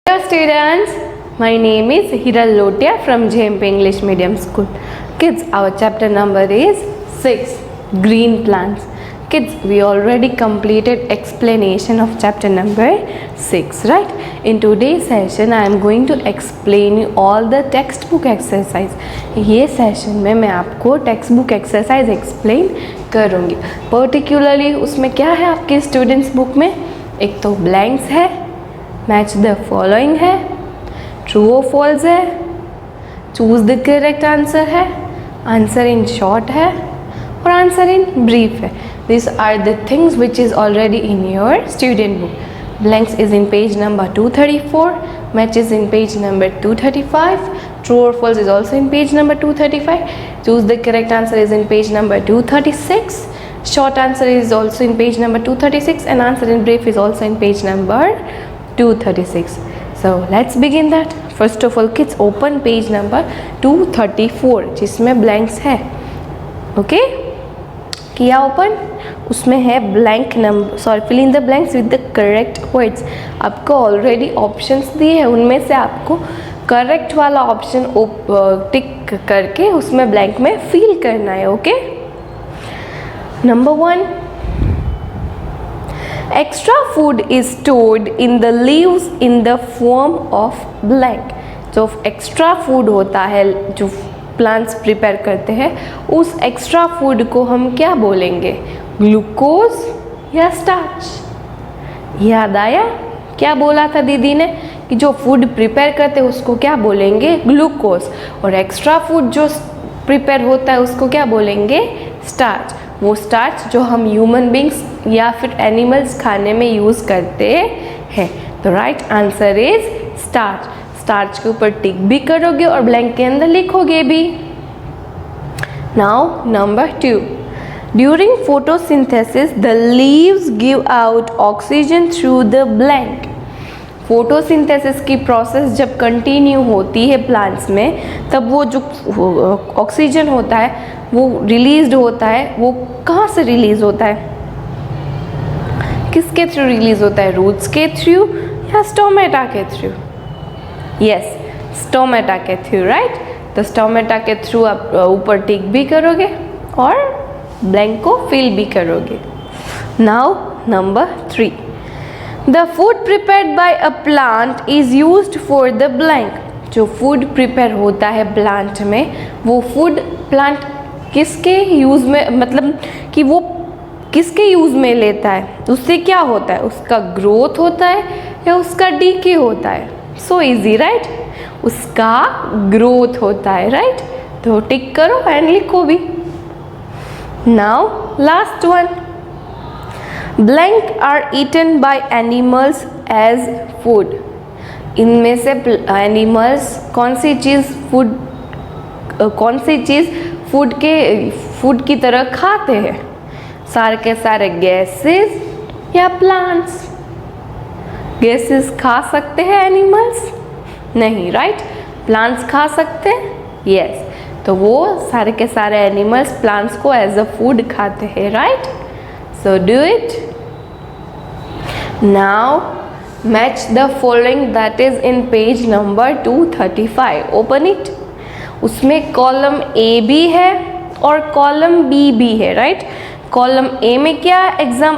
Hello students, my name is Hiral Lotia from JMP English Medium School. Kids, our chapter number is 6, Green Plants. Kids, we already completed explanation of chapter number 6, right? In today's session, I am going to explain you all the textbook exercise. ये session में मैं आपको textbook exercise explain करूँगी. Particularly उसमें क्या है आपके students book में? एक तो blanks है, मैच द फॉलोइंग है, ट्रू और फॉल्स है, चूज द करेक्ट आंसर है, आंसर इन शॉर्ट है और आंसर इन ब्रीफ है. This are the things which is already in your student book. Blanks is in page number 234, match is in page number 235, true और false is also in page number 235, choose the correct answer is in page number 236, short answer is also in page number 236 and answer in brief is also in page number 236. So let's begin that. First of all kids, open page number 234 जिसमें blanks है. Okay, किया open, उसमें है blank number, sorry, fill in the blanks with the correct words. आपको already options दिए हैं, उनमें से आपको correct वाला option टिक करके उसमें blank में fill करना है. Okay, number 1, extra food is stored in the leaves in the form of blank. जो एक्स्ट्रा फूड होता है जो प्लांट्स प्रिपेयर करते हैं, उस एक्स्ट्रा फूड को हम क्या बोलेंगे? ग्लूकोज या स्टार्च? याद आया क्या बोला था दीदी ने कि जो फूड प्रिपेयर करते हैं उसको क्या बोलेंगे? ग्लूकोज. और एक्स्ट्रा फूड जो प्रिपेयर होता है उसको क्या बोलेंगे? स्टार्च. वो स्टार्च जो हम ह्यूमन बींग्स या फिर एनिमल्स खाने में यूज़ करते हैं. तो right answer is starch. Starch के ऊपर टिक भी करोगे और ब्लैंक के अंदर लिखोगे भी. Now number 2, during photosynthesis the leaves give out oxygen through the blank. Photosynthesis की प्रोसेस जब कंटिन्यू होती है प्लांट्स में, तब वो जो ऑक्सीजन होता है वो रिलीज्ड होता है. वो कहाँ से रिलीज होता है? किसके थ्रू रिलीज होता है? रूट्स के थ्रू या स्टोमेटा के थ्रू? यस, स्टोमेटा के थ्रू, राइट. तो स्टोमेटा के थ्रू आप ऊपर टिक भी करोगे और ब्लैंक को फिल भी करोगे. Now number 3, the food prepared by a plant is used for the blank. जो फूड प्रिपेयर होता है प्लांट में, वो फूड प्लांट किसके यूज़ में, मतलब कि वो किसके यूज़ में लेता है? उससे क्या होता है? उसका ग्रोथ होता है या उसका डीके होता है? So easy, right. उसका ग्रोथ होता है, राइट. तो टिक करो एंड लिखो भी. Now last one, blank are eaten by animals as food. इनमें से एनिमल्स कौन सी चीज़ फूड की तरह खाते हैं? सारे के सारे गैसेस या प्लांट्स? गैसेस खा सकते हैं एनिमल्स? नहीं, राइट. प्लांट्स खा सकते हैं, यस. तो वो सारे के सारे एनिमल्स प्लांट्स को एज अ फूड खाते हैं, right. So do it. Now match the following that is in page number 235. Open it. उसमें कॉलम ए भी है और कॉलम बी भी है, राइट. कॉलम ए में क्या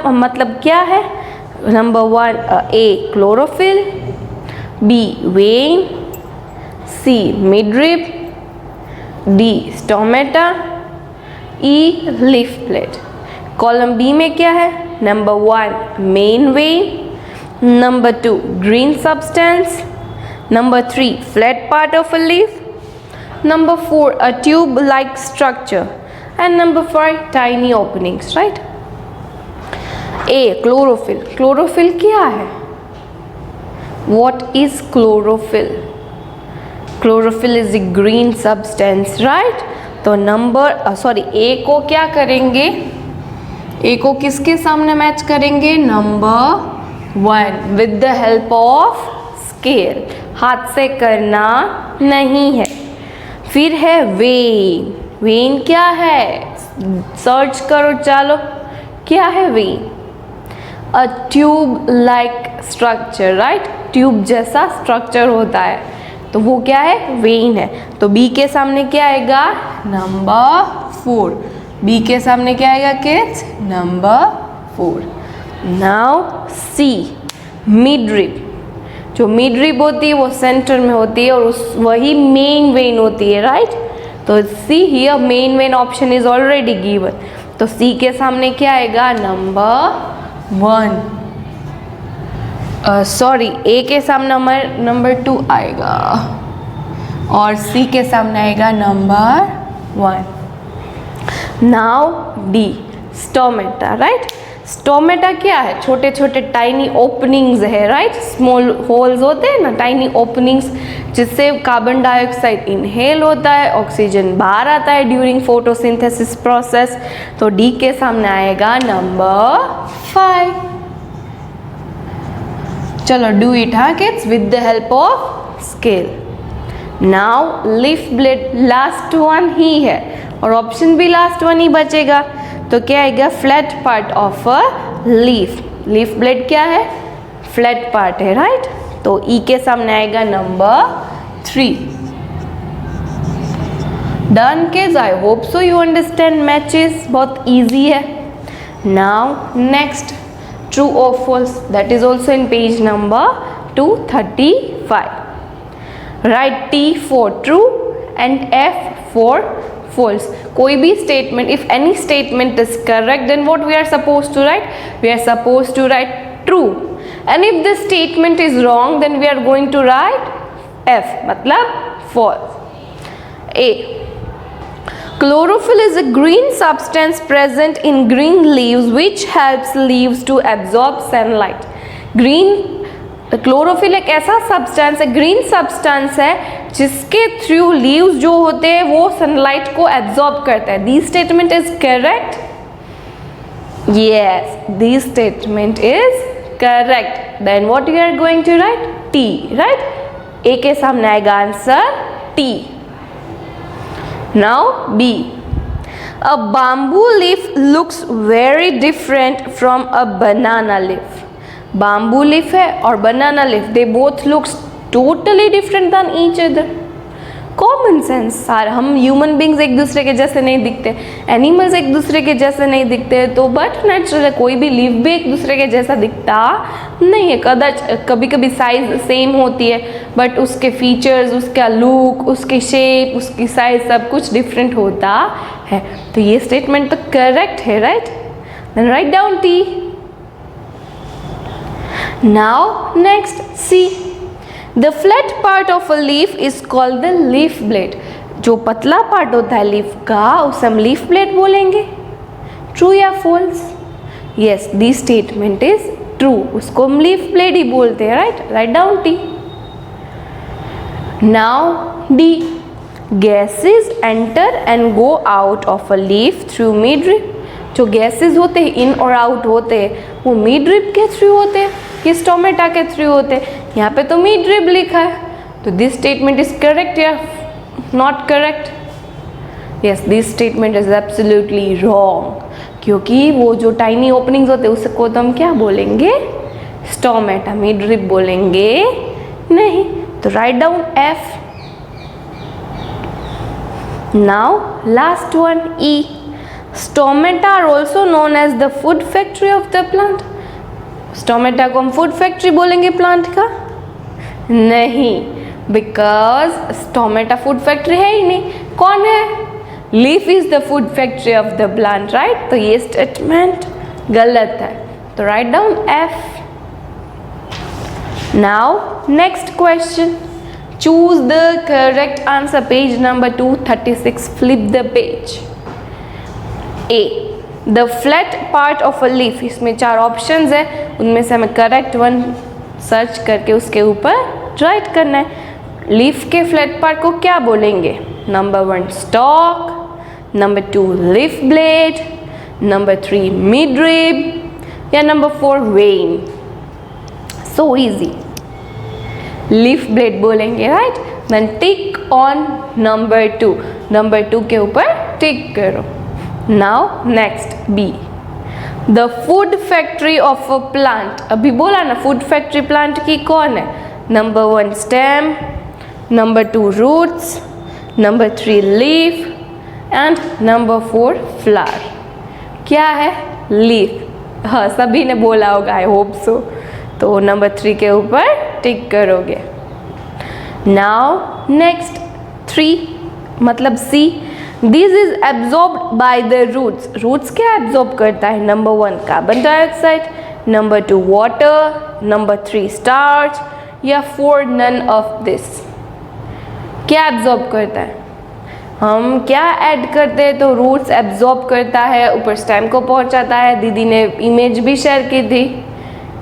मतलब क्या है? Number 1, a chlorophyll, b vein, c midrib, d stomata, e leaf plate. Column b में क्या है? Number 1 main vein, number 2 green substance, number 3 flat part of a leaf, number 4 a tube like structure, and number 5 tiny openings, right. A chlorophyll. chlorophyll क्या है? what is chlorophyll? chlorophyll is a green substance, right. तो A को क्या करेंगे? A को किसके सामने match करेंगे? Number 1 with the help of scale. हाथ से करना नहीं है. फिर है वेन. वेन क्या है? सर्च करो, चलो क्या है when? A tube like structure, right, tube जैसा स्ट्रक्चर होता है, तो वो क्या है, वेन है। तो बी के सामने क्या आएगा, नंबर 4। बी के सामने क्या आएगा kids, number 4। Now see, midrib. जो मिडरिब होती है वो सेंटर में होती है और वही मेन वेन होती है, राइट। तो see here main vein option is already given, तो सी के सामने क्या आएगा, नंबर 1। सॉरी, ए के सामने नंबर 2 आएगा और सी के सामने आएगा number 1। Now D, stomata, right. Stomata क्या है, छोटे छोटे टाइनी ओपनिंग्स है, राइट, स्मॉल होल्स होते हैं ना, टाइनी ओपनिंग्स, जिससे कार्बन डाइऑक्साइड इनहेल होता है, ऑक्सीजन बाहर आता है ड्यूरिंग फोटोसिंथेसिस प्रोसेस। तो डी के सामने आएगा नंबर 5। चलो डू इट, हाँ kids, with the help of scale. Now leaf blade, last one ही है और ऑप्शन भी लास्ट वन ही बचेगा, तो क्या आएगा, flat part of a leaf. Leaf blade क्या है, फ्लैट पार्ट है, राइट। तो ई के सामने आएगा number 3। Done kids, I hope so you understand matches, बहुत इजी है। नाउ नेक्स्ट, ट्रू और false, that is also in page number 235. Write T for true and F for false. कोई भी statement, if any statement is correct, then what we are supposed to write? We are supposed to write true. And if the statement is wrong, then we are going to write F, मतलब false. A. Chlorophyll is a green substance present in green leaves which helps leaves to absorb sunlight. Green chlorophyll एक ऐसा substance है, green substance है, जिसके through leaves जो होते हैं वो सनलाइट को एब्जॉर्ब करते हैं। This statement is correct, yes, this statement is correct. Then what you are going to write, T, right. A के सामने आएगा answer T. Now B, a bamboo leaf looks very different from a banana leaf. Bamboo leaf है और banana leaf, they both looks totally different than each other. Common sense, सारे हम human beings एक दूसरे के जैसे नहीं दिखते, एनिमल्स एक दूसरे के जैसे नहीं दिखते, तो बट नेचुरल है, कोई भी लीफ भी एक दूसरे के जैसा दिखता नहीं है। कभी कभी साइज सेम होती है, बट उसके फीचर्स, उसका लुक, उसकी शेप, उसकी साइज, सब कुछ डिफरेंट होता है। तो ये स्टेटमेंट तो करेक्ट है, right. Then write down T. Now next C, the flat part of a leaf is called the leaf blade. जो पतला पार्ट होता है लीफ का उसे हम लीफ ब्लेड बोलेंगे। ट्रू या false? Yes, this statement is true, उसको हम लीफ ब्लेड ही बोलते हैं, right. Write down T. Now D, gases enter and go out of a leaf through midrib. जो गैसेस होते हैं इन और आउट होते हैं वो मिडरिप के थ्रू होते हैं, किस स्टोमेटा के थ्रू होते हैं? यहाँ पे तो मिडरिप लिखा है, तो दिस स्टेटमेंट इज करेक्ट या not correct? Yes, this statement is absolutely wrong, क्योंकि वो जो टाइनी ओपनिंग्स होते हैं उसको तो हम क्या बोलेंगे? स्टोमेटा, मिडरिप बोलेंगे नहीं। तो write down F. Now last one E, stomata are also known as the food factory of the plant. Stomata को हम फूड फैक्ट्री बोलेंगे प्लांट का? नहीं, बिकॉज स्टोमेटा फूड फैक्ट्री है ही नहीं। कौन है? Leaf is the food factory of the plant, right. तो ये स्टेटमेंट गलत है, तो write down F. Now next question, choose the correct answer, page number 236, flip the page. A, the flat part of a leaf, इसमें 4 options है, उनमें से हमें करेक्ट वन सर्च करके उसके ऊपर राइट करना है। लीफ के फ्लैट पार्ट को क्या बोलेंगे? Number 1 stalk, number 2 leaf blade, number 3 midrib या number 4 vein. So easy, leaf blade बोलेंगे, right. Then tick on number 2, number 2 के ऊपर टिक करो। Now next B, the food factory of a plant, अभी बोला ना फूड फैक्ट्री प्लांट की कौन है? Number 1 stem, number 2 roots, number 3 leaf and number 4 flower. क्या है? लीफ। हाँ, सभी ने बोला होगा, आई होप सो। तो नंबर 3 के ऊपर टिक करोगे। नाउ नेक्स्ट 3 मतलब C, this is absorbed by the roots. Roots क्या एब्जॉर्ब करता है? Number 1 carbon dioxide, number 2 water, number 3 starch या 4 नन ऑफ दिस। क्या एब्जॉर्ब करता है? हम क्या ऐड करते हैं तो रूट्स एब्जॉर्ब करता है, ऊपर स्टेम को पहुंचाता है। दीदी ने इमेज भी शेयर की थी,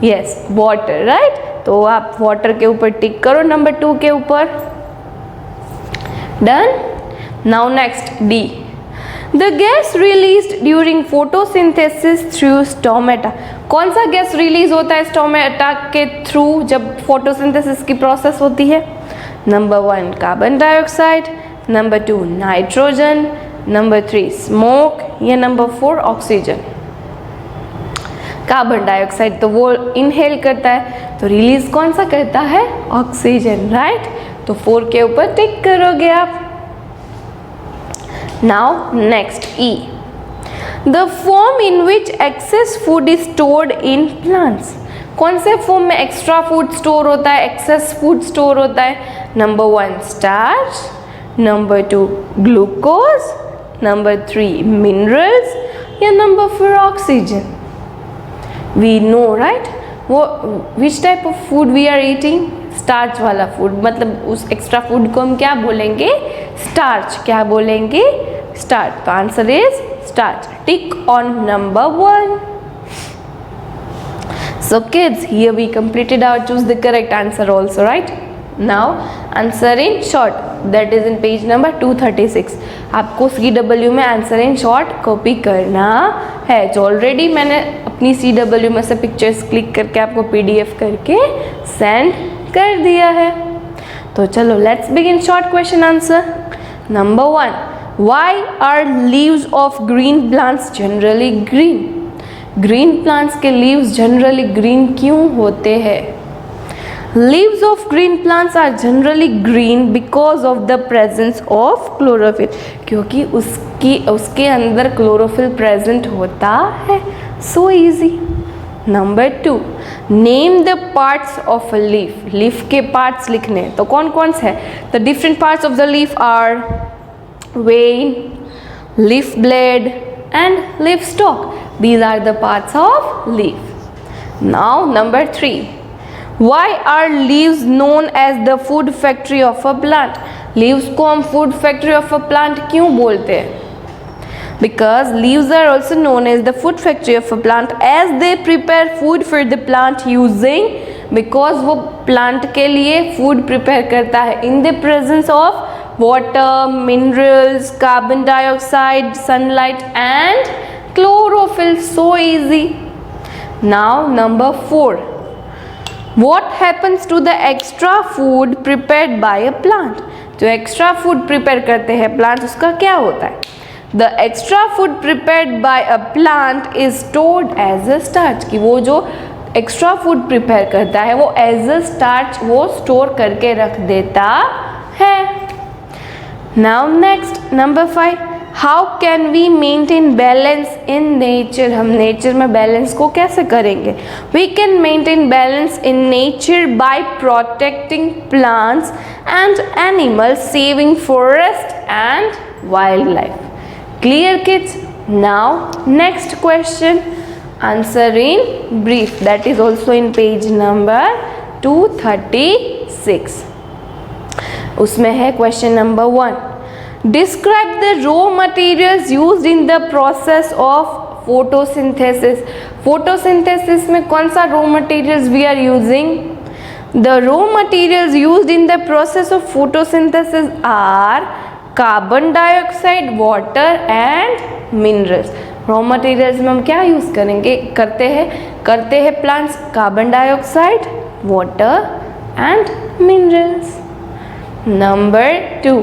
यस वाटर, राइट। तो आप वाटर के ऊपर टिक करो नंबर 2 के ऊपर। Done. Now next D, the gas released during photosynthesis through stomata. कौन सा गैस रिलीज होता है स्टोमेटा के थ्रू जब फोटोसिंथेसिस की प्रोसेस होती है? Number 1 carbon dioxide, number 2 nitrogen, number 3 smoke या नंबर 4 ऑक्सीजन। कार्बन डाइऑक्साइड तो वो इनहेल करता है, तो रिलीज कौन सा करता है? Oxygen, right. तो 4 के ऊपर टिक करोगे आप। Now next E, the form in which excess food is stored in plants. कौन से फॉर्म में एक्स्ट्रा फूड स्टोर होता है, एक्सेस फूड स्टोर होता है? Number 1 starch, number 2 glucose, number 3 minerals या number 4 oxygen. We know right वो which type of food we are eating? Starch वाला फूड, मतलब उस एक्स्ट्रा फूड को हम क्या बोलेंगे? स्टार्च। क्या बोलेंगे? स्टार्च। तो answer is starch. Tick on number 1. So kids, here we completed our choose the correct answer also, right? Now answer in short, that is in page number 236. आपको CW में answer in short copy करना है, जो already मैंने अपनी CW में से pictures click करके आपको PDF करके सेंड कर दिया है। तो चलो let's begin short question answer. Number 1, why are leaves of green plants generally green? Green plants के लीव्स जनरली ग्रीन क्यों होते हैं? Leaves of green plants are generally green because of the presence of chlorophyll, क्योंकि उसके अंदर chlorophyll present होता है। So easy. Number 2, name the parts of a leaf. Leaf के पार्ट्स लिखने, तो कौन कौन से है? The different parts of the leaf are vein, leaf blade and leaf stalk. These are the parts of leaf. Now number 3, why are leaves known as the food factory of a plant? Leaves को हम food factory of a plant क्यों बोलते हैं? Because leaves are also known as the food factory of a plant as they prepare food for the plant using, because वो plant के लिए food prepare करता है in the presence of water, minerals, carbon dioxide, sunlight and chlorophyll. So easy. Now number 4, what happens to the extra food prepared by a plant? जो extra food prepare करते हैं plants, उसका क्या होता है? The extra food prepared by a plant is stored as a starch. कि वो जो extra food prepare करता है वो as a starch वो store करके रख देता है। Now next number 5, how can we maintain balance in nature? हम nature में balance को कैसे करेंगे? We can maintain balance in nature by protecting plants and animals, saving forest and wildlife. Clear kids? Now next question, answer in brief, that is also in page number 236. उसमें है question number 1, describe the raw materials used in the process of photosynthesis. Photosynthesis में कौन सा raw materials we are using? The raw materials used in the process of photosynthesis are carbon dioxide, water and minerals. Raw materials में हम क्या use करेंगे? करते हैं plants carbon dioxide, water and minerals. Number 2,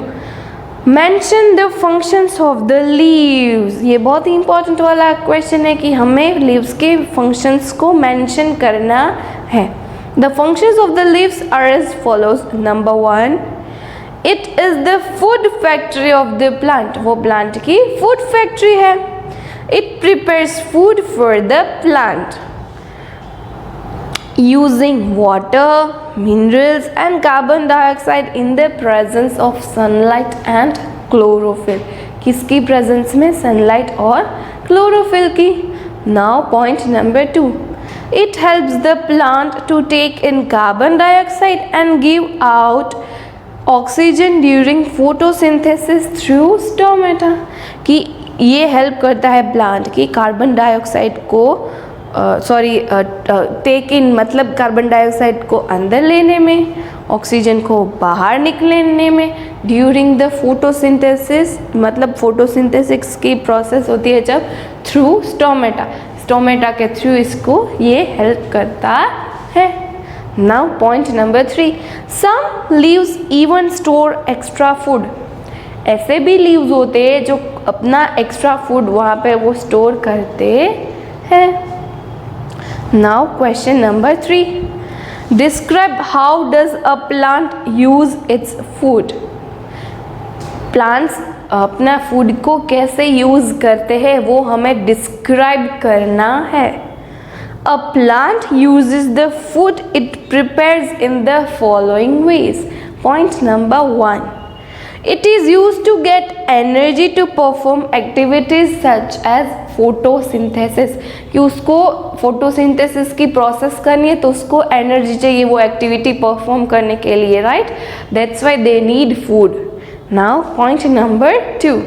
mention the functions of the leaves. ये बहुत ही important वाला question है कि हमें लीव्स के फंक्शंस को मेंशन करना है। The functions of the leaves are as follows. Number 1, it is the food factory of the plant. वो प्लांट की फूड फैक्ट्री है। It prepares food for the plant using water, minerals and carbon dioxide in the presence of sunlight and chlorophyll। किसकी presence में? sunlight और chlorophyll की। Now point number 2, it helps the plant to take in carbon dioxide and give out oxygen during photosynthesis through stomata। कि ये help करता है plant की carbon dioxide को टेक इन मतलब कार्बन डाइऑक्साइड को अंदर लेने में, ऑक्सीजन को बाहर निकलने में, ड्यूरिंग द फोटोसिंथेसिस मतलब फोटोसिंथेसिस की प्रोसेस होती है जब, थ्रू स्टोमेटा, स्टोमेटा के थ्रू इसको ये हेल्प करता है। Now point number 3, some leaves even store extra food. ऐसे भी लीव्स होते हैं जो अपना एक्स्ट्रा फूड वहाँ पे वो स्टोर करते हैं। Now question number 3, describe how does a plant use its food। Plants अपना फूड को कैसे यूज करते हैं वो हमें डिस्क्राइब करना है। A plant uses the food it prepares in the following ways। Point number 1, it is used to get energy to perform activities such as photosynthesis। कि उसको फोटोसिंथेसिस की प्रोसेस करनी है तो उसको एनर्जी चाहिए वो एक्टिविटी परफॉर्म करने के लिए, right? That's why they need food. Now point number 2,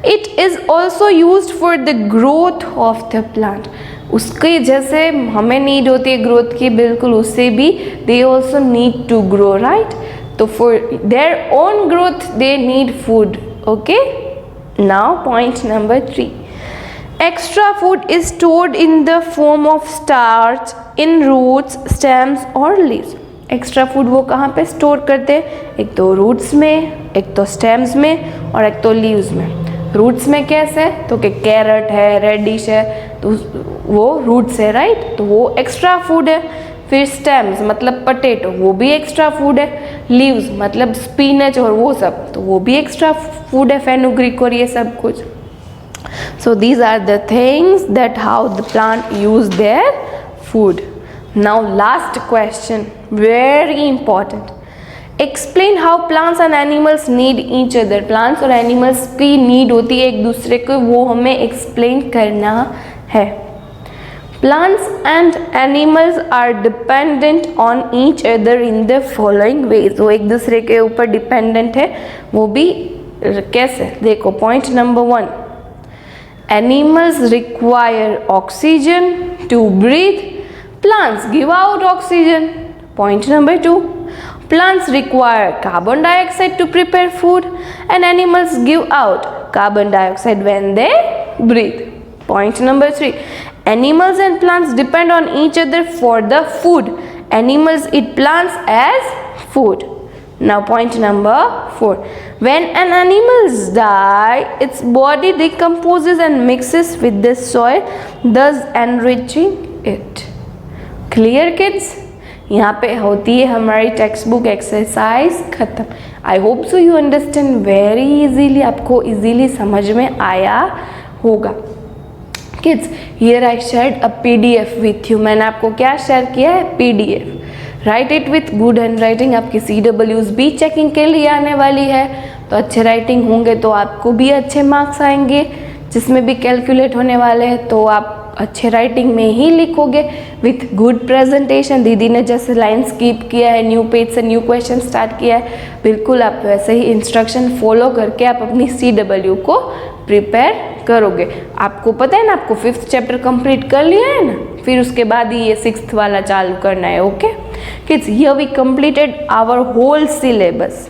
it is also used for the growth of the plant. उसके जैसे हमें नीड होती है ग्रोथ की, बिल्कुल उससे भी they also need to grow, right? तो for their own growth they need food. Okay, now point number 3, extra food is stored in the form of starch in roots, stems और leaves। Extra food वो कहाँ पे store करते हैं? एक तो roots में, एक तो स्टेम्स में और एक तो लीव्स में। रूट्स में कैसे? तो कि कैरेट है, रेडिश है, तो वो रूट्स है, राइट? तो वो एक्स्ट्रा फूड है। फिर स्टेम्स मतलब पटेटो, वो भी एक्स्ट्रा फूड है। लीव्स मतलब स्पिनच और वो सब, तो वो भी एक्स्ट्रा फूड है, फेनुग्रीक और ये सब कुछ। So these are the things that how the plant use their food. Now last question, very important. Explain how plants and animals need each other। plants और animals की need होती है एक दूसरे को, वो हमें explain करना है। Plants and animals are dependent on each other in the following ways। वो एक दूसरे के ऊपर dependent है, वो भी कैसे? देखो point number 1, animals require oxygen to breathe, plants give out oxygen। Point number 2, plants require carbon dioxide to prepare food and animals give out carbon dioxide when they breathe। Point number 3, animals and plants depend on each other for the food, animals eat plants as food। Now point number 4, when an animal die its body decomposes and mixes with the soil thus enriching it। Clear kids? यहाँ पे होती है हमारी text book exercise खत्म। आई hope so you understand very easily, आपको easily समझ में आया होगा। Kids, here I shared a PDF with you. मैंने आपको क्या शेयर किया है? PDF। Right it with good hand writing. आपकी CWs भी चेकिंग के लिए आने वाली है, तो अच्छे राइटिंग होंगे तो आपको भी अच्छे मार्क्स आएंगे। जिसमें भी कैलकुलेट होने वाले हैं तो आप अच्छे राइटिंग में ही लिखोगे विथ गुड प्रेजेंटेशन। दीदी ने जैसे लाइन स्किप किया है, न्यू पेज से न्यू क्वेश्चन स्टार्ट किया है, बिल्कुल आप वैसे ही इंस्ट्रक्शन फॉलो करके आप अपनी CW को प्रिपेयर करोगे। आपको पता है ना, आपको 5th चैप्टर कंप्लीट कर लिया है ना, फिर उसके बाद ही ये 6th वाला चालू करना है। Okay kids, here we completed our whole syllabus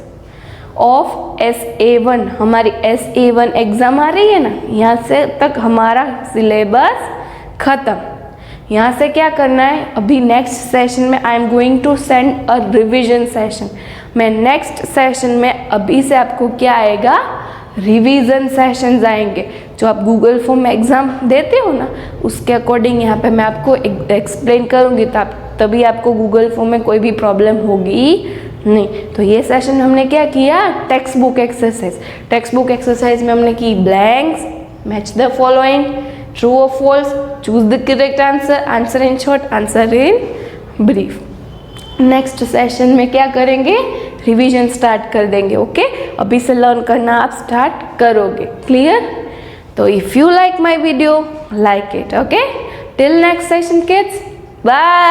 of SA1। हमारी SA1 एग्जाम आ रही है ना, यहाँ से तक हमारा सिलेबस खत्म। यहाँ से क्या करना है, अभी नेक्स्ट सेशन में I am going to send a revision session. मैं नेक्स्ट सेशन में अभी से आपको क्या आएगा, रिवीजन सेशंस आएंगे। जो आप गूगल फॉर्म में एग्ज़ाम देते हो ना, उसके अकॉर्डिंग यहाँ पे मैं आपको एक्सप्लेन करूँगी, तभी आपको गूगल फॉर्म में कोई भी प्रॉब्लम होगी नहीं। तो ये सेशन में हमने क्या किया, text book exercise. Text book exercise में हमने की blanks, match the following, true और false, choose the correct answer, answer in short, answer in brief. Next session में क्या करेंगे, रिवीजन स्टार्ट कर देंगे। ओके, अभी से लर्न करना आप स्टार्ट करोगे। क्लियर? तो if you like my video, like it. Okay, till next session kids, bye.